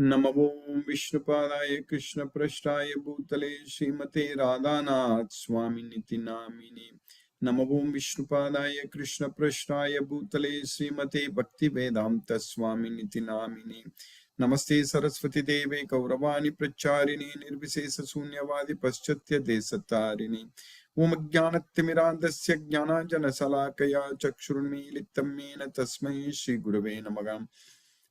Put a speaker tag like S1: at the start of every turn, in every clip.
S1: नमो विष्णुपादाय कृष्णप्रेष्ठाय भूतले श्रीमते राधानाथ स्वामिनिति नामिने। नमो विष्णुपादाय कृष्णप्रेष्ठाय भूतले श्रीमते भक्तिवेदांत स्वामिनिति नामिने। नमस्ते सरस्वती देवे गौरवाणी प्रचारिणे निर्विशेष शून्यवादी पश्चात्य देशतारिणे। ओम ज्ञानतिमिरान्धस्य ज्ञानाञ्जनशलाकया चक्षुरुन्मीलितं येन तस्मै श्री गुरवे नमः।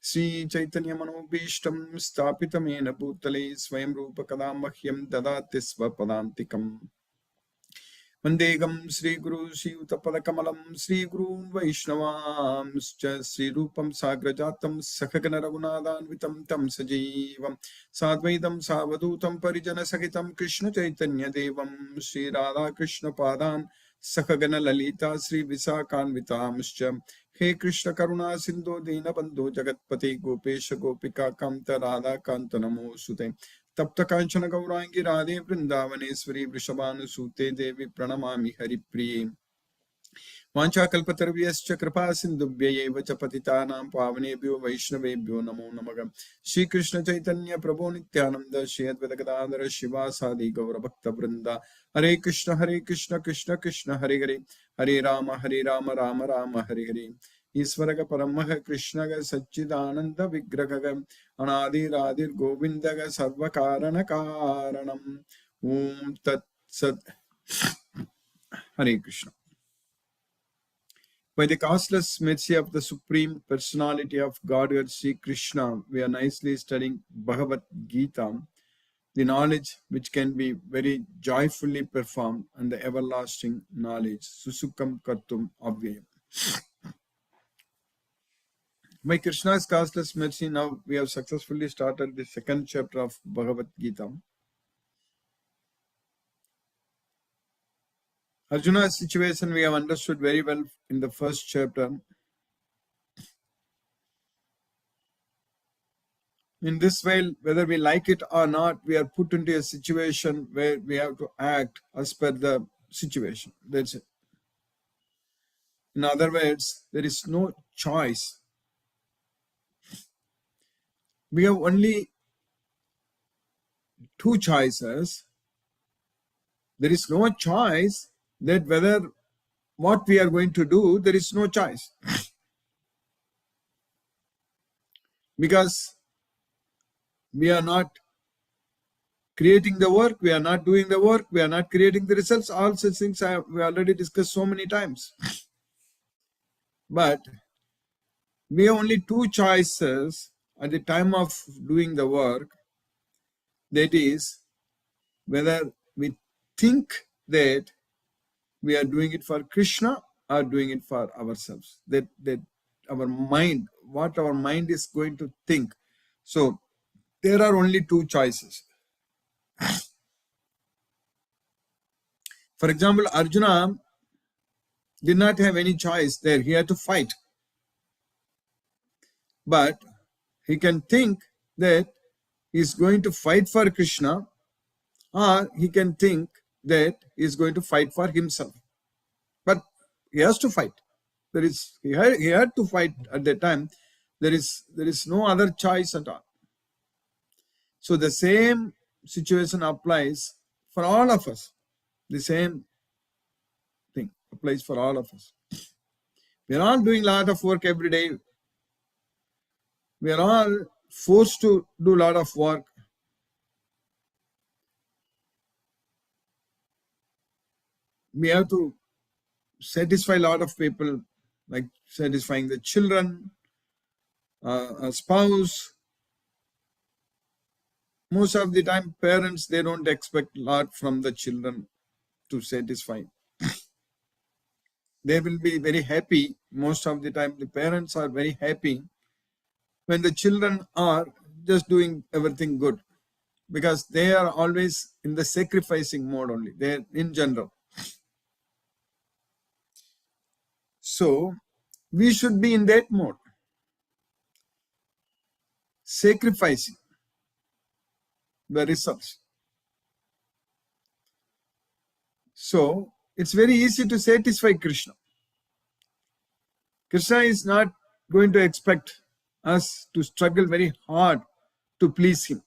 S1: श्री चैतन्य मनोभीष्टं स्थापितं येन भूतले स्वयं रूप कदा मह्यं ददाति स्वपदान्तिकम्। वन्देहं श्रीगुरु श्रीयुतपदकमलं श्रीगुरून् वैष्णवांश्च श्रीरूपं साग्रजातं सखगण रघुनाथान्वितं तं सजीवं साद्वैतं सावधूतं परिजनसहितं कृष्णचैतन्यदेवं श्रीराधाकृष्णपादान् सखगण ललिता श्रीविशाखान्वितांश्च। हे कृष्ण करुणा सिंधु दीनबंधु जगत्पते गोपेश गोपिका कांत राधा कांत नमोस्तुते। तप्त कांचन गौरांगी राधे वृंदावनेश्वरी वृषभानुसूते देवी प्रणमामि हरिप्रिये। वाञ्छाकल्पतरुभ्यश्च कृपा सिन्धुभ्यैव च पतितानां पावनेभ्यो वैष्णवेभ्यो नमो नमः। श्री कृष्ण चैतन्य प्रभु नित्यानंद श्री अद्वैत गदाधर शिवासादि गौरभक्तवृंदा। हरे कृष्ण कृष्ण कृष्ण हरे हरे, हरे राम राम राम हरे हरे। ईश्वर परमः कृष्ण सच्चिदानंद विग्रह अनादिरादिर् गोविंद सर्व कारण कारणम। ओम तत्सत्। हरे Krishna. By the causeless mercy of the Supreme Personality of Godhead, Sri Krishna, we are nicely studying Bhagavad Gita, the knowledge which can be very joyfully performed and the everlasting knowledge, Susukam Kartum Avyayam. By Krishna's causeless mercy, now we have successfully started the second chapter of Bhagavad Gita. Arjuna's situation we have understood very well in the first chapter. In this way, whether we like it or not, we are put into a situation where we have to act as per the situation. That's it. In other words, there is no choice. We have only two choices. There is no choice that whether what we are going to do, there is no choice. Because we are not creating the work, we are not doing the work, we are not creating the results. All such things we already discussed so many times. But we have only two choices at the time of doing the work. That is, whether we think that we are doing it for Krishna or doing it for ourselves. That our mind, what our mind is going to think. So there are only two choices. For example, Arjuna did not have any choice there. He had to fight. But he can think that he is going to fight for Krishna, or he can think that he is going to fight for himself. But he has to fight. He had to fight at that time. There is no other choice at all. So the same situation applies for all of us. The same thing applies for all of us. We are all doing a lot of work every day. We are all forced to do a lot of work. We have to satisfy a lot of people, like satisfying the children, a spouse. Most of the time, parents, they don't expect a lot from the children to satisfy. They will be very happy. Most of the time, the parents are very happy when the children are just doing everything good, because they are always in the sacrificing mode only. They're in general. So we should be in that mode, sacrificing the results. So it's very easy to satisfy Krishna. Krishna is not going to expect us to struggle very hard to please him.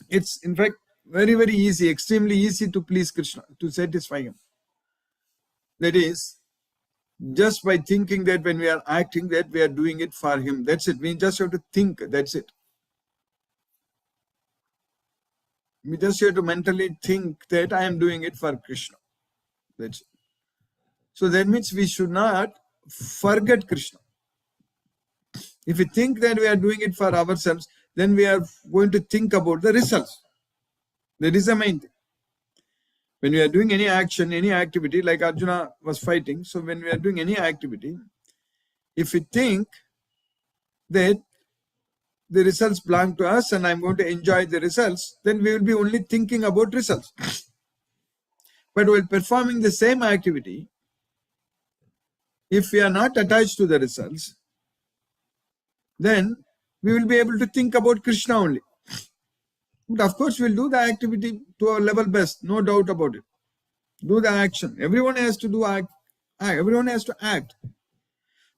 S1: It's in fact very, very easy, extremely easy to please Krishna, to satisfy him. That is, just by thinking that when we are acting, that we are doing it for him. That's it. We just have to think. That's it. We just have to mentally think that I am doing it for Krishna. That's it. So that means we should not forget Krishna. If we think that we are doing it for ourselves, then we are going to think about the results. That is the main thing. When we are doing any action, any activity, like Arjuna was fighting, so when we are doing any activity, if we think that the results belong to us and I'm going to enjoy the results, then we will be only thinking about results. But while performing the same activity, if we are not attached to the results, then we will be able to think about Krishna only. But of course, we'll do the activity to our level best, no doubt about it. Do the action. Everyone has to do act. Everyone has to act.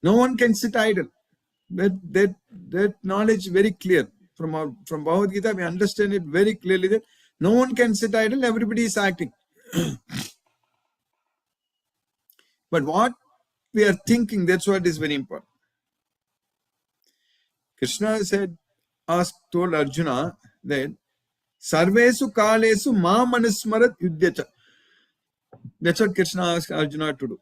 S1: No one can sit idle. That knowledge very clear from Bhagavad Gita. We understand it very clearly that no one can sit idle. Everybody is acting. But what we are thinking, that's what is very important. Krishna told Arjuna that Sarvesu Kalesu Ma Manusmarat Yudhyacha. That's what Krishna asked Arjuna to do.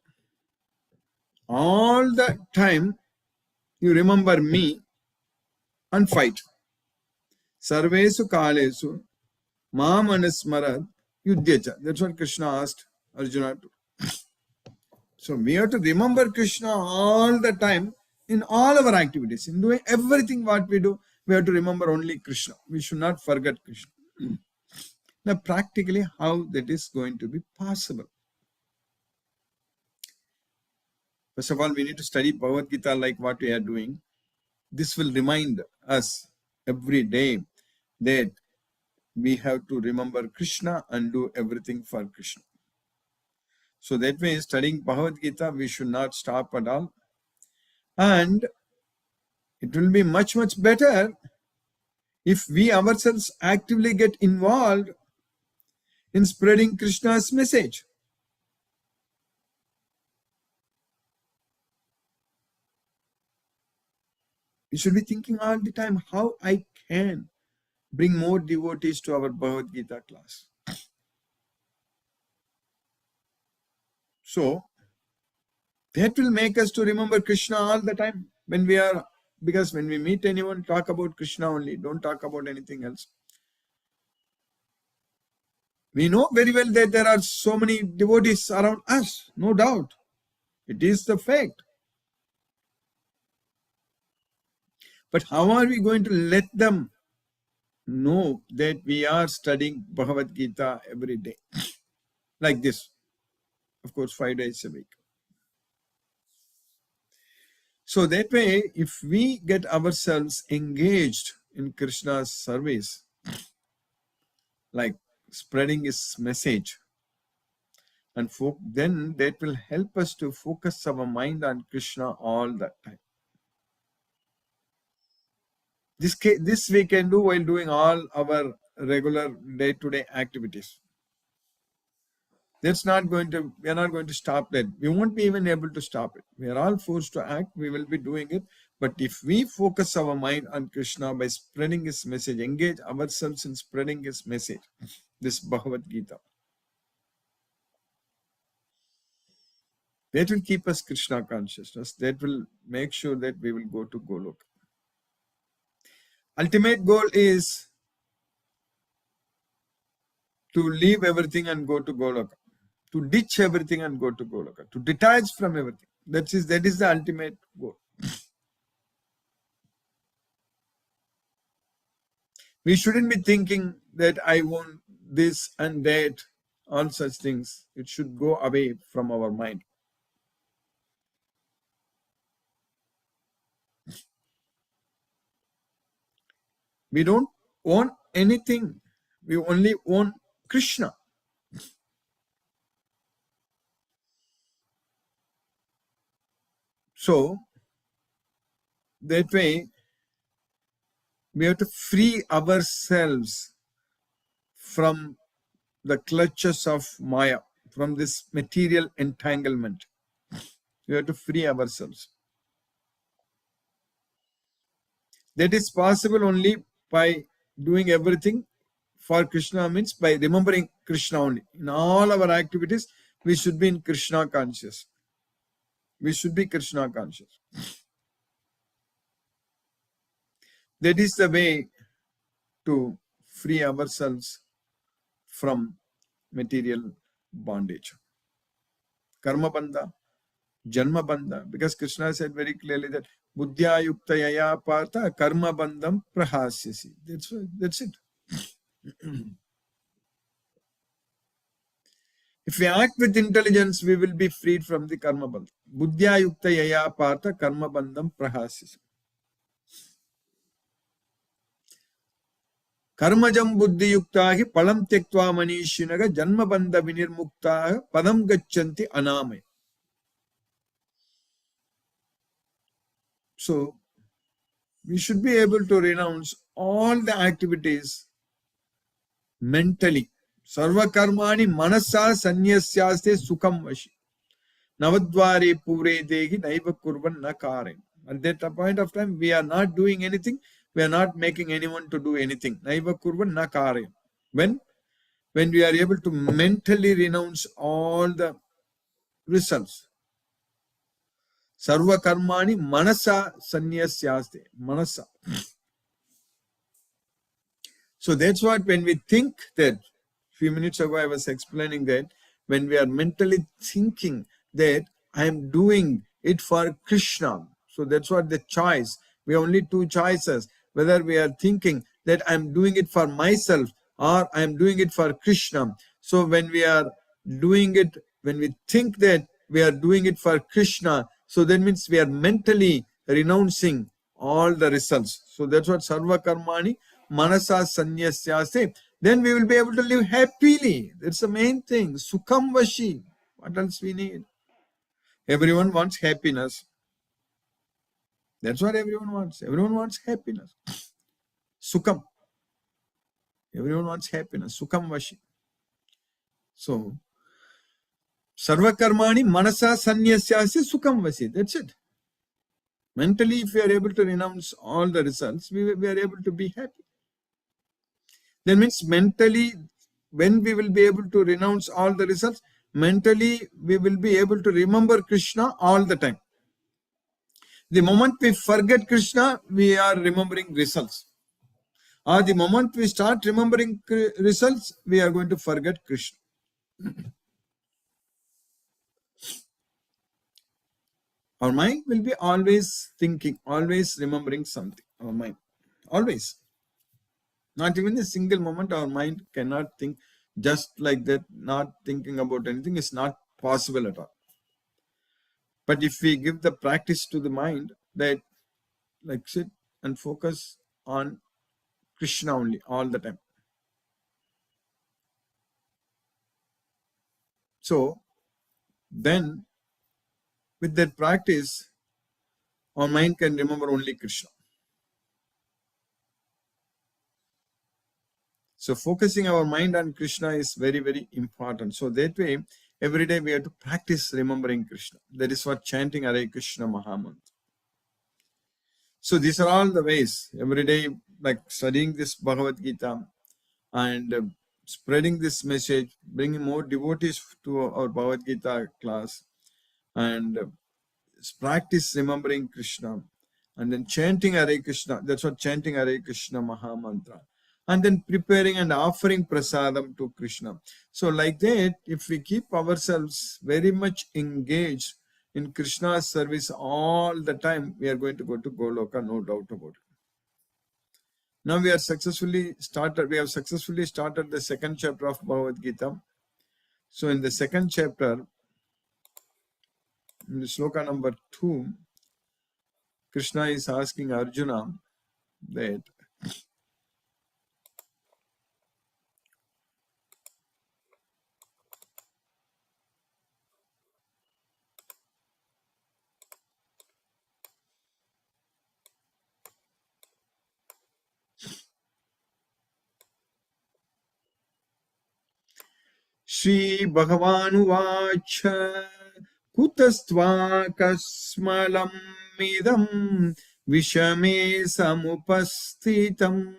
S1: All the time you remember me and fight. Sarvesu Kalesu Ma Manusmarat Yudhyacha. That's what Krishna asked Arjuna to do. So we have to remember Krishna all the time in all our activities. In doing everything what we do, we have to remember only Krishna. We should not forget Krishna. Now, practically, how that is going to be possible? First of all, we need to study Bhagavad Gita like what we are doing. This will remind us every day that we have to remember Krishna and do everything for Krishna. So that way, studying Bhagavad Gita, we should not stop at all. And it will be much, much better if we ourselves actively get involved in spreading Krishna's message. We should be thinking all the time how I can bring more devotees to our Bhagavad Gita class. So that will make us to remember Krishna all the time because when we meet anyone, talk about Krishna only, don't talk about anything else. We know very well that there are so many devotees around us, no doubt. It is the fact. But how are we going to let them know that we are studying Bhagavad Gita every day? Like this. Of course, 5 days a week. So that way, if we get ourselves engaged in Krishna's service, like spreading his message, and then that will help us to focus our mind on Krishna all the time. This we can do while doing all our regular day-to-day activities. We are not going to stop that. We won't be even able to stop it. We are all forced to act. We will be doing it. But if we focus our mind on Krishna by spreading his message, engage ourselves in spreading his message, this Bhagavad Gita, that will keep us Krishna consciousness. That will make sure that we will go to Goloka. Ultimate goal is to leave everything and go to Goloka. To ditch everything and go to Goloka. To detach from everything. That is the ultimate goal. We shouldn't be thinking that I want this and that, all such things. It should go away from our mind. We don't want anything. We only want Krishna. So, that way, We have to free ourselves from the clutches of Maya, from this material entanglement. We have to free ourselves. That is possible only by doing everything for Krishna, means by remembering Krishna only. In all our activities, we should be in Krishna conscious. We should be Krishna conscious. That is the way to free ourselves from material bondage. Karma bandha, janma bandha. Because Krishna said very clearly that buddhya yukta yaya partha karma bandham prahasyasi. That's it. If we act with intelligence, we will be freed from the karma bandha. Buddhya yukta yaya partha karma bandham prahasyasi. Karmajam buddhi yukta hi palam tektva manishinaga janma bandha vinirmukta padam gachanti aname. So, we should be able to renounce all the activities mentally. Sarva karmani manasa sanyasyaste sukham vashi. Navadvare pure dehi naiva kurvan nakare. At that point of time, we are not doing anything. We are not making anyone to do anything. Naiva kurvan nakare. When we are able to mentally renounce all the results. Sarva karmani manasa sanyasyaste. Manasa. So that's what, when we think that, few minutes ago I was explaining that, when we are mentally thinking that I am doing it for Krishna. So that's what the choice. We have only two choices. Whether we are thinking that I am doing it for myself or I am doing it for Krishna. So when we are doing it, when we think that we are doing it for Krishna, so that means we are mentally renouncing all the results. So that's what sarva karmani manasa sanyasyase. Then we will be able to live happily. That's the main thing. Sukham vashi. What else we need? Everyone wants happiness. That's what everyone wants. Everyone wants happiness. Sukham. Everyone wants happiness. Sukham vashi. So, sarva karmani manasa sanyasyase sukham vashi. That's it. Mentally, if we are able to renounce all the results, we are able to be happy. That means mentally, when we will be able to renounce all the results, mentally we will be able to remember Krishna all the time. The moment we forget Krishna, we are remembering results. Or the moment we start remembering results, we are going to forget Krishna. Our mind will be always thinking, always remembering something. Our mind, always. Not even a single moment our mind cannot think just like that, not thinking about anything is not possible at all. But if we give the practice to the mind that, like, sit and focus on Krishna only all the time. So then with that practice, our mind can remember only Krishna. So focusing our mind on Krishna is very, very important. So that way, every day we have to practice remembering Krishna. That is what chanting Hare Krishna Mahamantra. So these are all the ways. Every day, like studying this Bhagavad Gita and spreading this message, bringing more devotees to our Bhagavad Gita class, and practice remembering Krishna, and then chanting Hare Krishna. That's what chanting Hare Krishna Mahamantra. And then preparing and offering prasadam to Krishna. So like that, if we keep ourselves very much engaged in Krishna's service all the time, we are going to go to Goloka, no doubt about it. Now we have successfully started the second chapter of Bhagavad Gita. So in the second chapter, in the sloka number 2, Krishna is asking Arjuna that Shri Bhagavan Kutastva kasmalam midam vishame samupastitam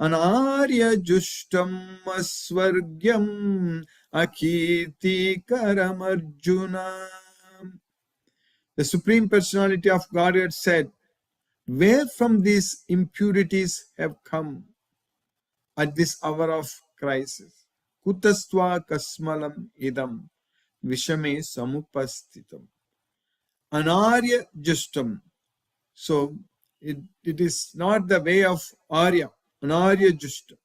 S1: anarya justam asvargyam akirti karam Arjuna. The Supreme Personality of Godhead said, where from these impurities have come at this hour of crisis? Kutastva kasmalam idam vishame samupastitam. Anarya justam. So it is not the way of Arya. Anarya justam.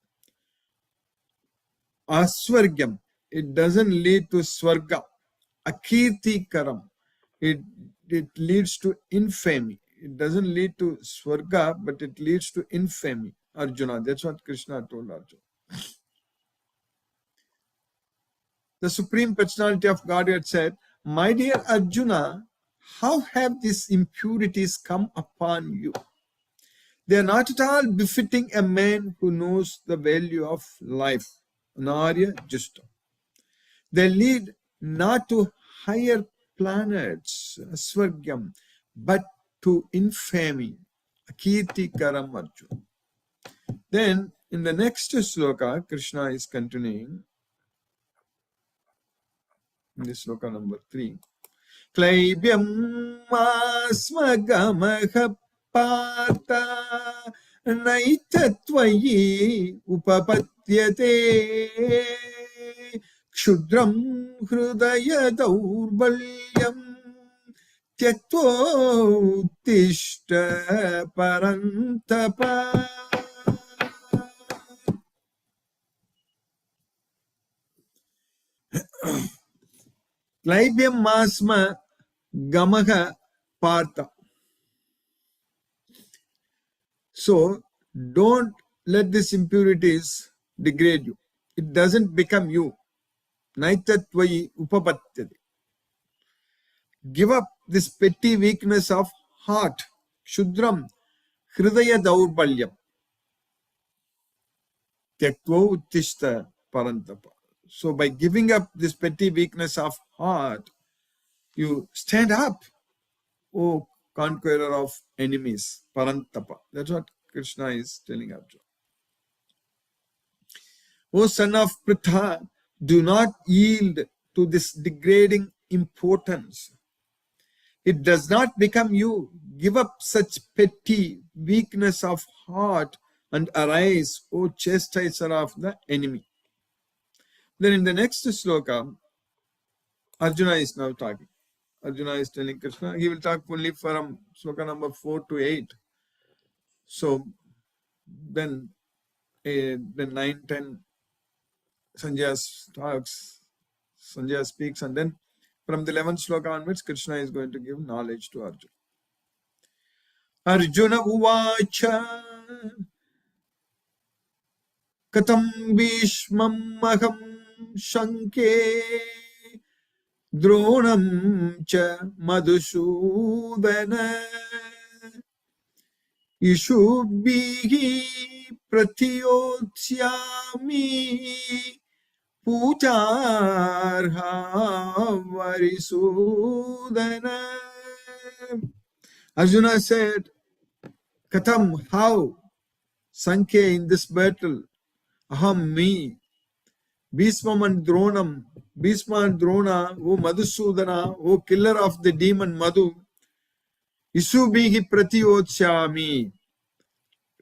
S1: Asvargyam. It doesn't lead to Swarga. Akirti karam. It leads to infamy. It doesn't lead to Swarga, but it leads to infamy. Arjuna. That's what Krishna told Arjuna. The Supreme Personality of Godhead said, my dear Arjuna, how have these impurities come upon you? They are not at all befitting a man who knows the value of life. Narya Justa. They lead not to higher planets, Swargyam, but to infamy. Akirti Karam Arjuna. Then in the next sloka, Krishna is continuing. In this sloka number 3. Klaibyam asmagamaha Pata naitatvayi upapatyate kshudram hrudaya daurbalyam tyaktva uttishta parantapa. Klaibyam asma gamaha partha. So don't let these impurities degrade you. It doesn't become you. Naitatvayi upapatyate. Give up this petty weakness of heart. Shudram hridaya daurbalyam. Tyaktva uttishta parantapa. So by giving up this petty weakness of heart, you stand up, O conqueror of enemies, parantapa. That's what Krishna is telling Arjuna. O son of Pritha, do not yield to this degrading importance. It does not become you. Give up such petty weakness of heart and arise, O chastiser of the enemy. Then in the next sloka, Arjuna is now talking. Arjuna is telling Krishna, he will talk only from sloka number 4 to 8. So then 9, 10, Sanjaya talks, Sanjaya speaks, and then from the 11th sloka onwards, Krishna is going to give knowledge to Arjuna. Arjuna uvacha katam bhishmam maham shanke dronam cha madhusudana ishubhihi pratiyotsyami pujarha varisudana. Arjuna said, Katam, how? Sankhya, in this battle, aham, me, Bhishma and Dronam, Bhishma and Drona, O Madhusudana, O killer of the demon Madhu, Isubhihi Pratiyotsyami,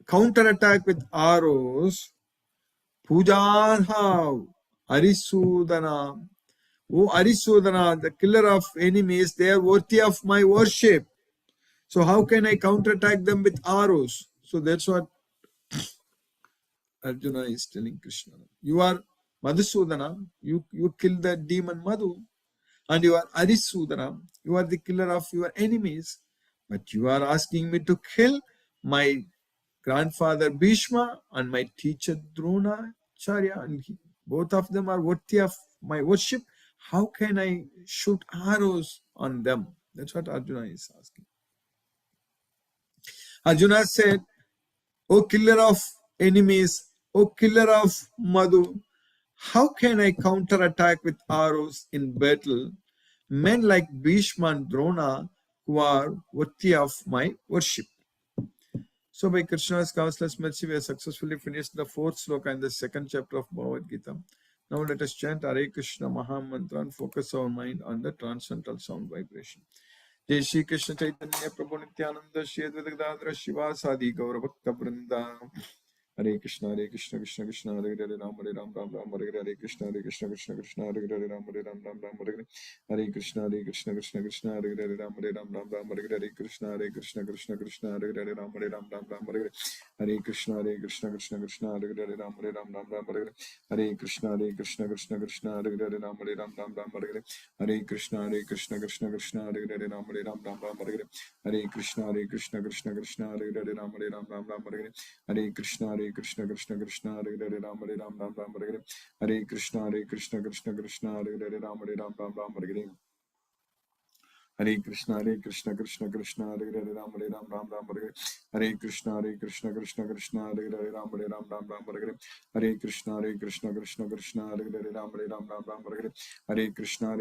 S1: counterattack with arrows, Pujarha, Arisudana, O Arisudana, the killer of enemies, they are worthy of my worship. So how can I counterattack them with arrows? So that's what Arjuna is telling Krishna. You are Madhusudana, you kill the demon Madhu, and you are Arisudana, you are the killer of your enemies, but you are asking me to kill my grandfather Bhishma and my teacher Dronacharya, and both of them are worthy of my worship. How can I shoot arrows on them? That's what Arjuna is asking. Arjuna said, O killer of enemies, O killer of Madhu, How can I counterattack with arrows in battle men like Bhishma and Drona who are worthy of my worship? So by Krishna's causeless mercy, we have successfully finished the fourth sloka in the second chapter of Bhagavad Gita. Now let us chant Hare Krishna Maha Mantra and focus our mind on the transcendental sound vibration. Jai Shri Krishna Chaitanya Prabhu Nityananda Shri Advaita Gadadhara Shivasadi Gaura Bhakta Vrinda. Hare Krishna Krishna Krishna Hare Hare Ram Ram Hare Hare Krishna Krishna Krishna Hare Hare Ram Ram Hare Hare Krishna Krishna Krishna Hare Hare Ram Ram Hare Hare Krishna Krishna Hare Hare Ram Ram Hare Hare Krishna Krishna Hare Hare Ram Ram Hare Hare Krishna Krishna Hare Hare Ram Ram Hare Hare Krishna Krishna Hare Hare Ram Ram Hare Hare Krishna Krishna Hare Hare Ram Ram Hare Hare Krishna Krishna Hare Hare Ram Ram Hare Hare Krishna Krishna Hare Hare Ram Ram Hare Hare Hare Krishna Krishna Hare Hare Ram Ram Hare Hare Krishna Krishna Hare Hare Ram Ram Hare Hare Krishna Krishna Hare Hare Ram Ram Hare Hare Krishna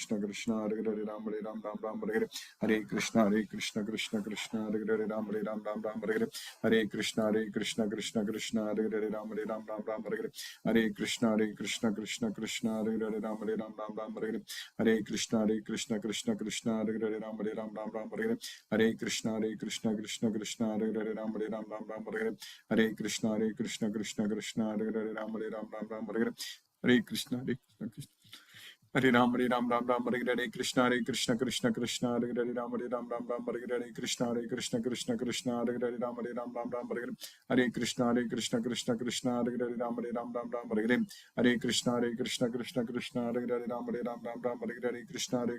S1: Krishna Hare Hare Ram Ram Hare Hare Krishna Krishna Hare Hare Ram Ram Hare Hare Krishna Krishna Hare Hare Ram Ram Hare Hare Krishna Krishna Hare Hare Ram Ram Hare Hare Krishna Krishna Hare Hare Ram Hare Hare Krishna Krishna Hare Hare Ram Ram Hare Hare Krishna Krishna Hare Hare Ram Ram Hare Hare Krishna Hare Ram Hare Hare Krishna Krishna Hare Hare Ram Hare Hare Krishna Krishna Hare Hare Ram Ram Hare Hare Krishna Krishna Hare Hare Ram Ram Hare Hare Krishna Krishna Hare Hare Ram Ram Hare Hare Krishna Krishna Hare Hare Ram Ram Hare Hare Krishna Krishna Hare Hare Ram Ram Hare Hare Krishna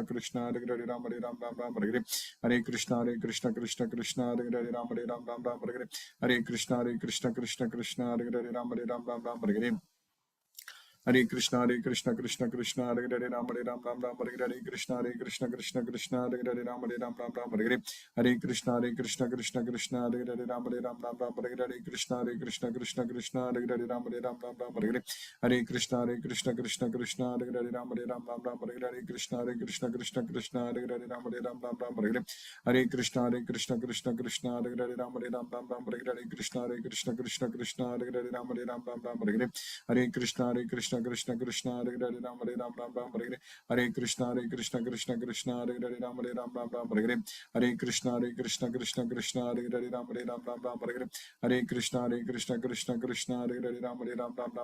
S1: Krishna Hare Hare Ram Ram Hare Hare Hare Krishna Krishna Hare Hare Ram Hare Hare Krishna Krishna Hare Hare Ram Ram Hare Hare Krishna Krishna Hare Hare Ram Hare Hare Krishna Krishna Hare Hare Ram Ram Hare Hare Krishna Krishna Hare Hare Ram Hare Hare Krishna Krishna Hare Hare Ram Ram Hare Hare Krishna Krishna Hare Hare Ram Hare Hare Krishna Krishna Hare Hare Ram Hare Hare Krishna Krishna Hare Hare Ram Hare Hare Krishna Krishna Hare Hare Ram Hare Hare Krishna Krishna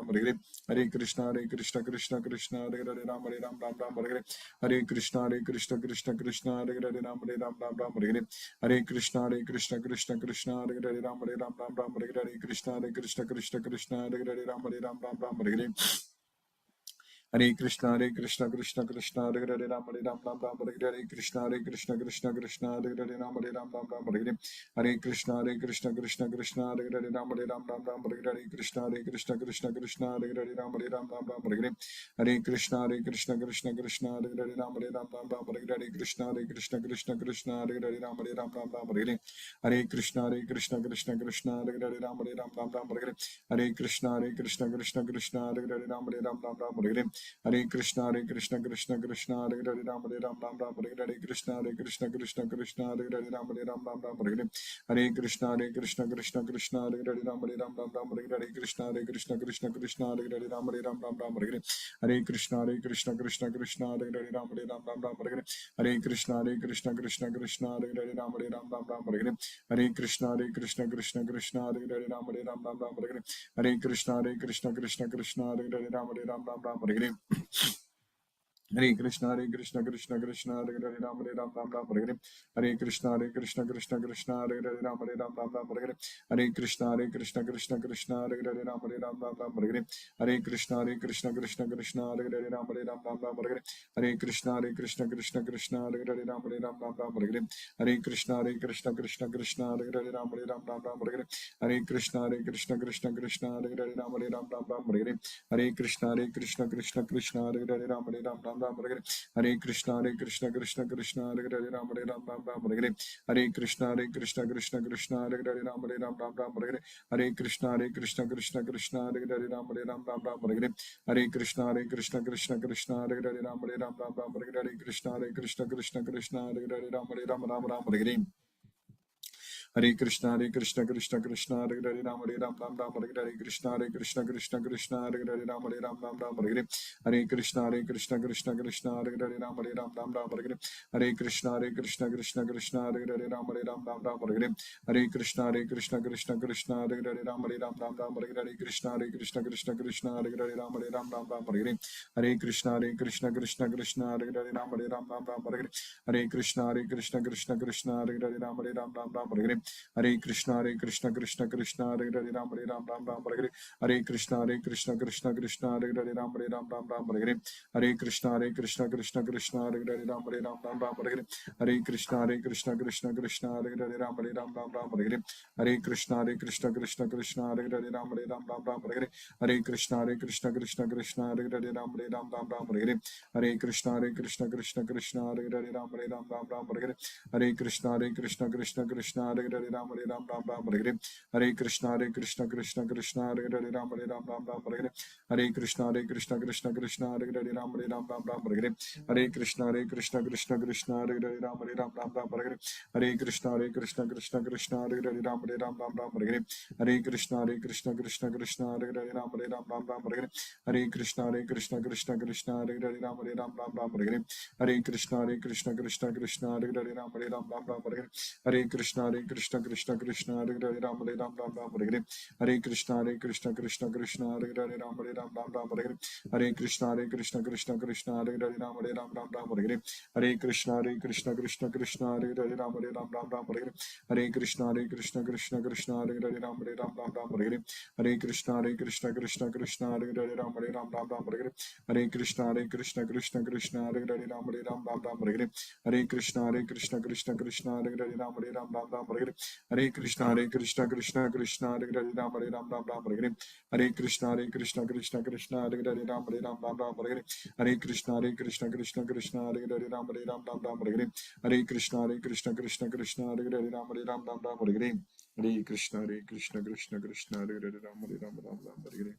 S1: Hare Hare Ram Hare Hare Krishna Krishna Hare Hare Ram Hare Hare Krishna Krishna Hare Hare Ram Hare Hare Krishna Krishna Hare Hare Ram Hare Hare Krishna Krishna Hare Hare Ram Hare Krishna Krishna Hare Hare Ram Hare Hare Krishna Krishna Hare Hare Ram Hare Krishna Krishna Hare Hare Ram Hare Krishna Krishna Hare Hare Ram Hare Krishna Krishna Hare Hare Ram Hare Krishna Krishna Hare Hare Ram Hare Krishna Krishna Hare Hare Ram Hare Krishna Krishna Hare Hare Ram Hare Krishna Krishna Hare Hare Ram Hare Hare Krishna Krishna Hare Hare Ram Hare Krishna Krishna Hare Hare Ram Hare Krishna Krishna Hare Hare Ram Hare Krishna Krishna Hare Hare Ram Hare Krishna Krishna Hare Hare Ram Hare Krishna Krishna Hare Hare Ram Hare Krishna Krishna Hare Hare Ram Hare Krishna Krishna Hare Hare Ram Hare Hare Krishna Hare Hare Ram Hare Krishna Krishna Hare Hare Ram Hare Krishna Krishna Hare Hare Ram Hare Krishna Krishna Hare Hare Ram Hare Krishna Krishna Hare Hare Ram Hare Krishna Krishna Hare Hare Ram Hare Krishna Krishna Hare Hare Ram Hare Krishna Krishna Hare Hare Ram Ram Hare Hare. Hare Krishna Krishna Krishna Hare Hare Ram Ram Hare Hare. Hare Krishna Krishna Krishna Hare Hare Ram Ram Hare Hare. Hare Krishna Krishna Krishna Hare Hare Ram Ram Hare Hare. Hare Krishna Krishna Krishna Hare Hare Ram Ram Hare Hare. Hare Krishna Krishna Krishna Hare Hare Ram Ram Hare Hare. Hare Krishna Krishna Krishna Hare Hare Ram Ram Hare Hare. Hare Krishna Krishna Krishna Hare Hare Ram Ram Hare Hare. Hare Krishna Krishna Krishna Hare Hare Ram Ram Hare Hare. Hare Krishna Krishna Krishna Hare Hare Ram Ram Hare Hare. Hare Krishna Krishna Krishna Hare Hare Ram Ram Hare Hare. Hare Krishna Krishna Krishna Hare Hare Ram Ram Hare Hare. Hare Krishna Krishna Krishna Hare Hare Ram Ram Hare Hare. Hare Krishna Krishna Krishna Hare Hare Ram Ram Hare Hare. Hare Krishna Krishna Krishna Hare Hare Ram Ram Hare Hare. Hare Krishna Krishna Krishna Hare Hare Ram Ram Hare Hare. Hare Krishna Krishna Krishna Hare Hare Ram Ram Hare Hare. Hare Krishna Krishna Krishna Hare Hare Ram Ram Hare Hare. Hare Krishna Krishna Krishna Hare Hare Ram Ram Hare Hare. Hare Krishna Krishna Krishna Hare Hare Ram Ram Hare Hare. Hare Krishna Krishna Krishna Hare Hare Ram Ram Hare Hare. Hare Krishna Krishna Krishna Hare Hare Ram Ram Hare Hare. Hare Krishna Krishna Krishna Hare Hare Ram Ram Hare Hare. Hare Krishna Krishna Krishna Hare Hare Ram Ram Hare Hare. Hare Krishna Krishna Krishna Hare Hare Ram Ram Hare Hare. Hare Krishna Krishna Krishna Hare Hare Ram Ram Hare Hare. Hare Krishna Krishna Krishna Hare Hare Ram Ram Hare Hare. Hare Krishna Krishna Krishna Hare Hare Ram Ram Hare Hare. Hare Krishna Krishna Krishna Hare Hare Ram Ram Hare Hare. Hare Krishna Krishna Krishna Hare Hare Ram Ram Hare Hare. Hare Krishna Krishna Krishna Hare Hare Ram Ram Hare Hare. Hare Krishna Krishna Krishna Hare Hare Ram Ram Hare Hare. Hare Krishna Krishna Krishna Hare Hare Ram Ram Hare Hare. Hare Krishna Krishna Krishna Hare Hare Ram Ram Hare Hare. Hare Krishna Krishna Krishna Hare Hare Ram Ram Hare Hare. Hare Krishna Krishna Krishna Hare Hare Ram Ram Hare Hare. Hare Krishna Krishna Krishna Hare Hare Ram Ram Hare Hare. Hare Krishna Krishna Krishna Hare Hare Ram Ram Hare Hare. Hare Krishna Krishna Krishna Hare Hare Ram Ram Hare Hare. Hare Krishna Krishna Krishna Hare Hare Ram Ram Hare Hare. Hare Krishna Krishna Krishna Hare Hare Ram Ram Hare Hare. Hare Krishna Krishna Krishna Hare Hare Ram Hare Hare.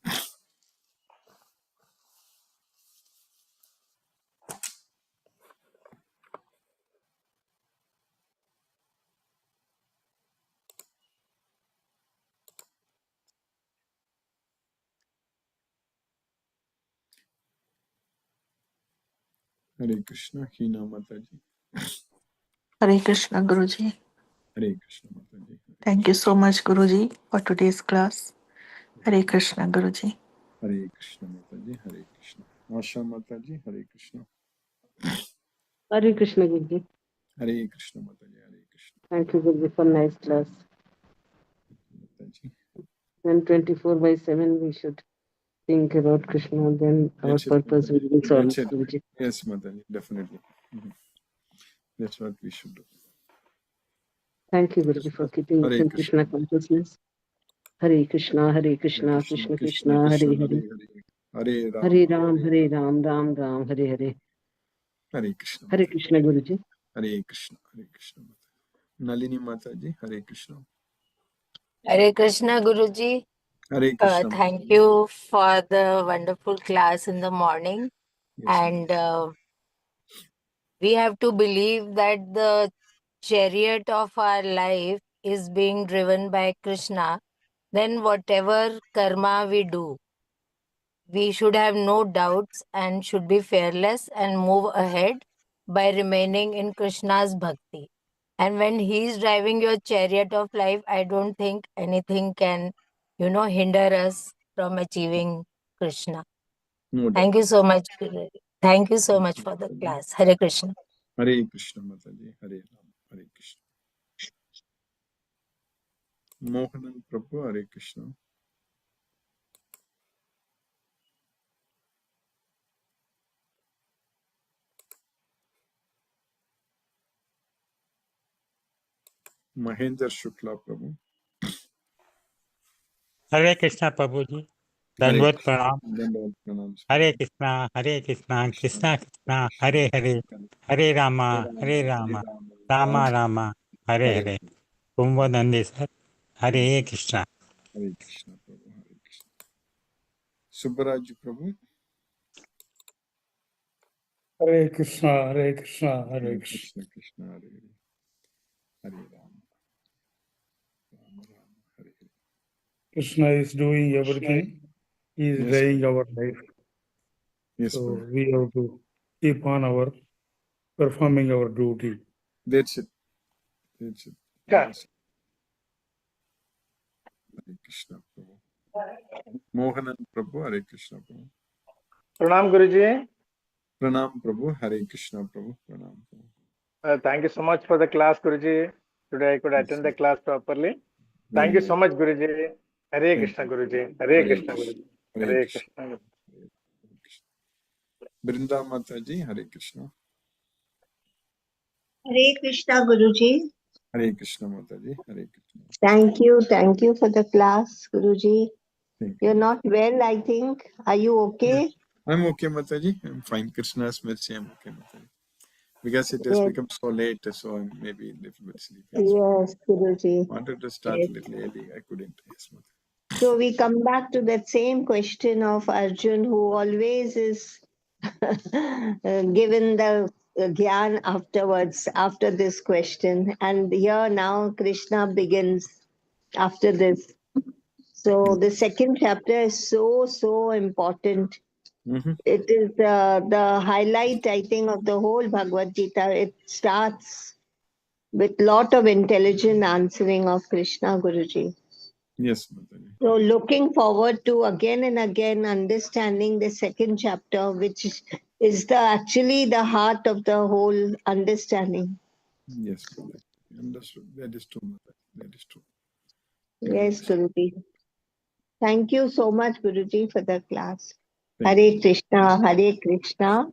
S1: Hare Krishna, Hina Mataji.
S2: Hare Krishna, Guruji.
S1: Hare Krishna Mataji.
S2: Thank you so much, Guruji, for today's class. Hare Krishna, Guruji.
S1: Hare Krishna Mataji, Hare Krishna. Asha Mataji, Hare Krishna.
S3: Hare Krishna, Guruji.
S1: Hare Krishna Mataji, Hare Krishna.
S3: Thank you, Guruji, for nice class.
S1: Mataji.
S3: Then 24/7 we should think about Krishna, then our
S1: That's it,
S3: purpose will
S1: Mataji.
S3: be solved,
S1: That's it.
S3: Guruji.
S1: Yes, Mataji, definitely. That's what we should do.
S3: Thank you, Guruji, for keeping us
S1: Hare
S3: in
S1: Krishna.
S3: Krishna consciousness. Hare Krishna, Hare Krishna, Krishna Krishna, Hare Hare.
S1: Hare Ram,
S3: Hare Ram, Hare Ram, Ram Ram, Hare Hare.
S1: Hare Krishna.
S3: Hare Krishna, Guruji.
S1: Hare Krishna, Hare Krishna. Nalini Mataji, Hare Krishna.
S4: Hare Krishna, Guruji.
S1: Hare Krishna.
S4: Thank you for the wonderful class in the morning.
S1: Yes,
S4: And we have to believe that the chariot of our life is being driven by Krishna. Then whatever karma we do, we should have no doubts and should be fearless and move ahead by remaining in Krishna's bhakti. And when he is driving your chariot of life, I don't think anything can, hinder us from achieving Krishna.
S1: no doubt.
S4: Thank you so much. Guru. Thank you so much for the class. Hare Krishna.
S1: Hare Krishna Mataji, Hare Ram, Hare Krishna. Mohanan Prabhu, Hare Krishna. Mahendra Shukla Prabhu.
S5: Hare Krishna, Prabhuji. Dandvat Pranam.
S1: Dandavad Pranam.
S5: Hare Krishna, Krishna Krishna, Hare Hare, Hare Rama, Rama Rama, Hare Hare. Kumbha Nandi sir, Hare Krishna.
S1: Hare Krishna Prabhu, Hare Krishna. Subbaraj Prabhu.
S6: Hare Krishna, Hare Krishna, Hare
S1: Hare
S6: Krishna.
S1: Krishna, Krishna Hare Hare. Hare Rama, Rama Rama, Hare Hare.
S6: Krishna is doing everything. He is
S1: Yes,
S6: dying our life.
S1: yes,
S6: So
S1: Prabhu.
S6: we have to keep on our performing our duty.
S1: That's it. That's it.
S6: Yeah.
S1: Yes. Hare Krishna Prabhu. Mohanan Prabhu, Hare Krishna Prabhu.
S7: Pranam Guruji.
S1: Pranam Prabhu, Hare Krishna Prabhu. Pranam Prabhu.
S7: Thank you so much for the class, Guruji. Today I could
S1: Yes,
S7: attend
S1: sir.
S7: the class properly.
S1: Very
S7: Thank you
S1: well.
S7: so much, Guruji. Hare
S1: Thank
S7: Krishna,
S1: you.
S7: Guruji. Hare
S1: Hare
S7: Krishna,
S1: Krishna.
S7: Guruji.
S1: Hare
S7: Hare
S1: Krishna.
S7: Krishna.
S1: Hare Krishna. Brinda Mataji, Hare Krishna.
S8: Hare Krishna Guruji.
S1: Hare Krishna Mataji, Hare Krishna.
S8: Thank you for the class, Guruji.
S1: Thank
S8: You're
S1: you.
S8: not well, I think. Are you okay?
S1: I'm okay, Mataji. I'm fine. Krishna's mercy, I'm okay, Mataji. Because it has
S8: Yes,
S1: become so late, so I'm maybe a little bit sleepy as well.
S8: yes, Guruji.
S1: Wanted to start
S8: Yes.
S1: a little early. I couldn't. Yes, Mataji.
S8: So we come back to that same question of Arjun, who always is given the gyan afterwards, after this question. And here now Krishna begins after this. So the second chapter is so important.
S1: Mm-hmm.
S8: It is the highlight, I think, of the whole Bhagavad Gita. It starts with lot of intelligent answering of Krishna Guruji.
S1: Yes, Mataji.
S8: So looking forward to again and again understanding the second chapter, which is actually the heart of the whole understanding.
S1: Yes, Mataji. Understood. That is true, Mataji. That is true.
S8: Yes, Guruji. Thank you so much, Guruji, for the class.
S1: Thank
S8: Hare
S1: you.
S8: Krishna, Hare Krishna,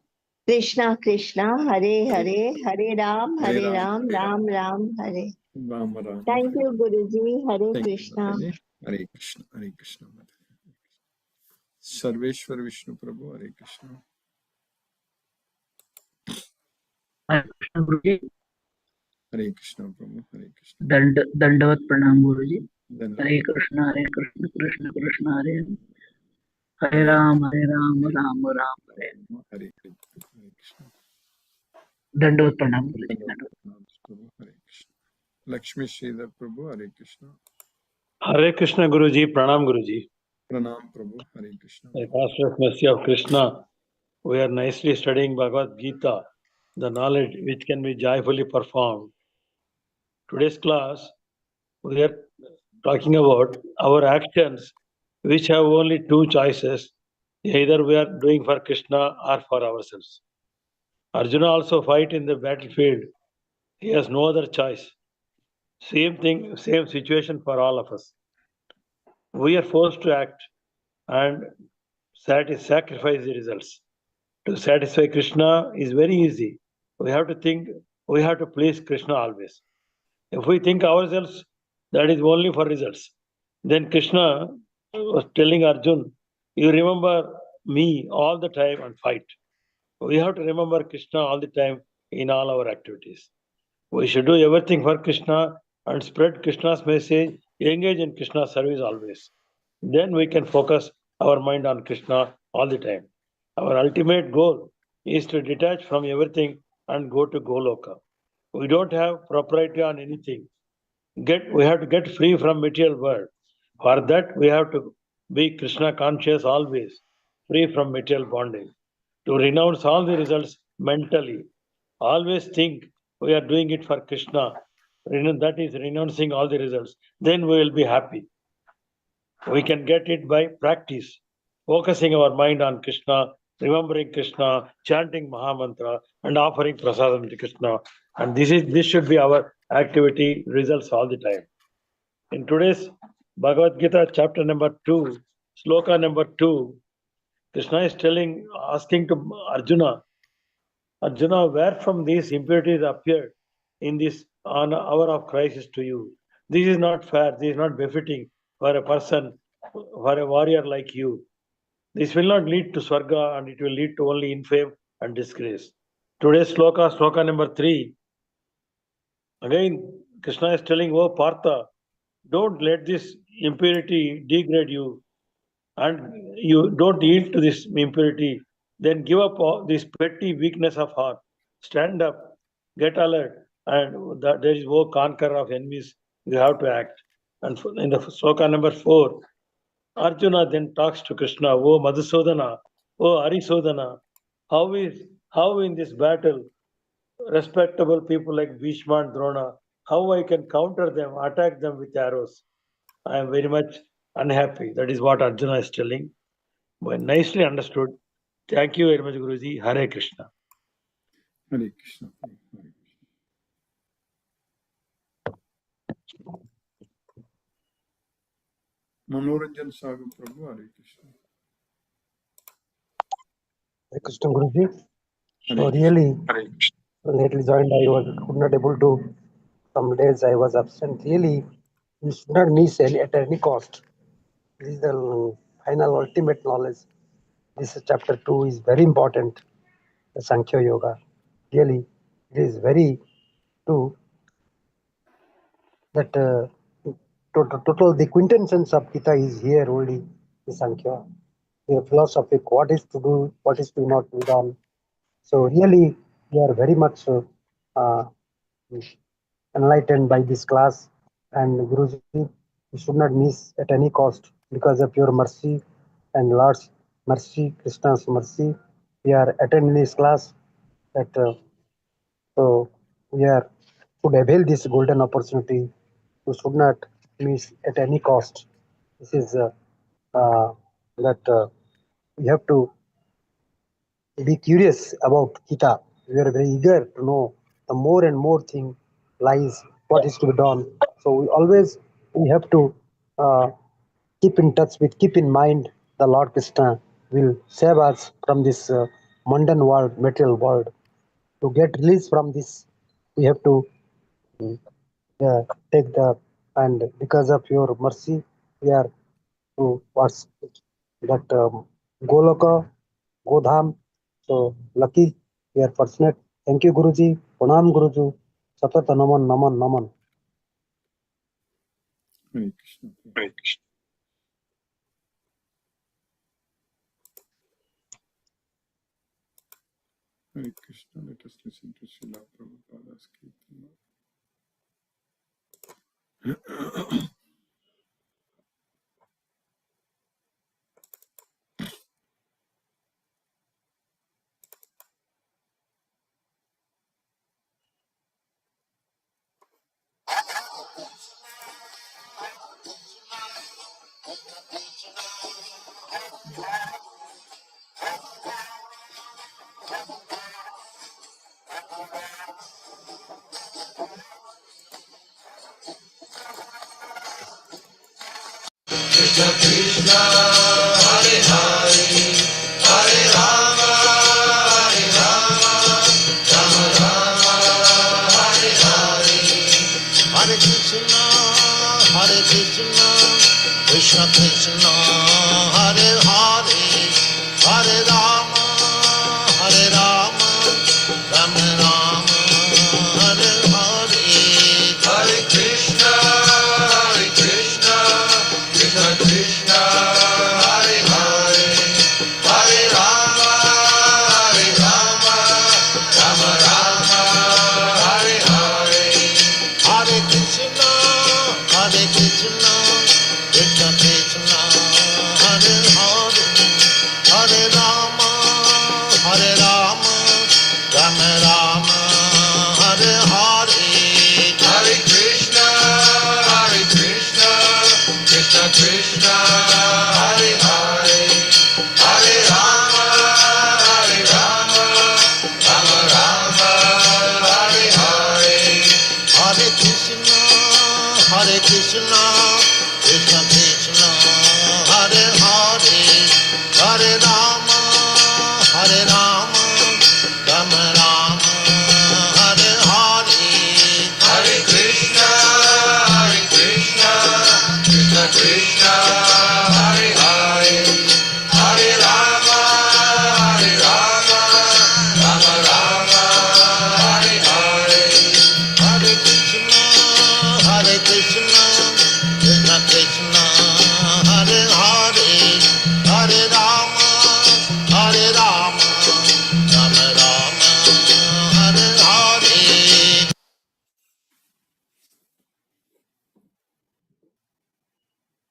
S8: Krishna Krishna, Hare Hare, Hare Ram,
S1: Hare Ram,
S8: Ram Ram, Hare.
S1: Rama Rama,
S8: Thank
S1: Hare.
S8: you, Guruji. Hare
S1: Thank you,
S8: Krishna.
S1: Mataji. Hare Krishna, Hare Krishna, Mataji. Sarveshwar Vishnu Prabhu, Hare Krishna.
S9: Hare Krishna Guruji.
S1: Hare Krishna Prabhu, Hare Krishna.
S9: Dandavat Pranam Guruji.
S1: Then
S9: Hare Krishna, Krishna Krishna, Hare Hare
S1: Hare
S9: Ram, Ram Ram, Hare.
S1: Hare Krishna.
S9: Dandavat Pranam Guruji.
S1: Prabhu, Hare Krishna. Lakshmi Sridhar Prabhu, Hare Krishna.
S10: Hare Krishna Guruji, Pranam Guruji.
S1: Pranam Prabhu, Hare Krishna.
S10: The costless mercy of Krishna, we are nicely studying Bhagavad Gita, the knowledge which can be joyfully performed. Today's class, we are talking about our actions which have only two choices. Either we are doing for Krishna or for ourselves. Arjuna also fight in the battlefield. He has no other choice. Same thing, same situation for all of us. We are forced to act and sacrifice the results. To satisfy Krishna is very easy. We have to think, we have to please Krishna always. If we think ourselves, that is only for results. Then Krishna was telling Arjun, you remember me all the time and fight. We have to remember Krishna all the time in all our activities. We should do everything for Krishna and spread Krishna's message, engage in Krishna's service always. Then we can focus our mind on Krishna all the time. Our ultimate goal is to detach from everything and go to Goloka. We don't have propriety on anything. We have to get free from material world. For that, we have to be Krishna conscious always, free from material bondage. To renounce all the results mentally. Always think we are doing it for Krishna. That is renouncing all the results. Then we will be happy. We can get it by practice, focusing our mind on Krishna, remembering Krishna, chanting Mahamantra, and offering prasadam to Krishna. And this should be our activity results all the time. In today's Bhagavad Gita, chapter number 2, sloka number 2, Krishna is asking to Arjuna, where from these impurities appeared in this hour of crisis to you? This is not fair, this is not befitting for a person, for a warrior like you. This will not lead to Swarga and it will lead to only infame and disgrace. Today's sloka number 3. Again, Krishna is telling, oh Partha, don't let this impurity degrade you, and you don't yield to this impurity. Then give up all this petty weakness of heart. Stand up, get alert, and there is no conqueror of enemies. You have to act. And in the sloka number 4, Arjuna then talks to Krishna, oh Madhusudana, oh Arisodana, how in this battle respectable people like Bhishma and Drona, how I can counter them, attack them with arrows. I am very much unhappy. That is what Arjuna is telling. Well, nicely understood. Thank you very much, Guruji. Hare Krishna.
S1: Hare Krishna. Manoranjan Sagar Prabhu, Hare Krishna.
S11: Hare Krishna Guruji.
S1: Hare
S11: So
S1: Krishna.
S11: really, lately joined, could not able to. Some days I was absent. Really, you should not miss at any cost. This is the final ultimate knowledge. This chapter 2 is very important. The Sankhya Yoga. Really, it is very true that total the quintessence of Gita is here only. The Sankhya, the philosophy, what is to do, what is to not be done. So really, we are very much enlightened by this class, and Guruji, you should not miss at any cost because of your mercy and Lord's mercy, Krishna's mercy. We are attending this class. That so we are should avail this golden opportunity. We should not miss at any cost. This is that we have to be curious about Gita. We are very eager to know the more and more thing lies what is to be done. So we have to keep in touch with, keep in mind the Lord Krishna will save us from this mundane world, material world. To get released from this, we have to take the, and because of your mercy, we are to what's that Goloka, Godham. So lucky, we are fortunate. Thank you, Guruji. Pranam Guruji. Satata Naman, Naman, Naman.
S1: Hare Krishna.
S11: Hare Krishna.
S1: Hare Krishna. Let us listen to Srila Prabhupada's Kirtan.
S12: Krishna Krishna, Hare Hare, Hare Rama, Hare Rama, Rama Rama, Hare Hare. Hare Krishna, Krishna Krishna, Hare Hare, Hare Rama, Hare Rama, Rama Rama, Hare Hare. Hare Krishna, Krishna Krishna, Hare Hare, Hare Rama, Rama Rama, Hare Hare. Hare Krishna, Krishna Krishna, Hare Hare, Hare Rama, Rama Rama, Hare Hare. Hare Krishna, Krishna Krishna, Hare Hare, Hare Rama, Rama Rama, Hare Hare. Hare Krishna, Krishna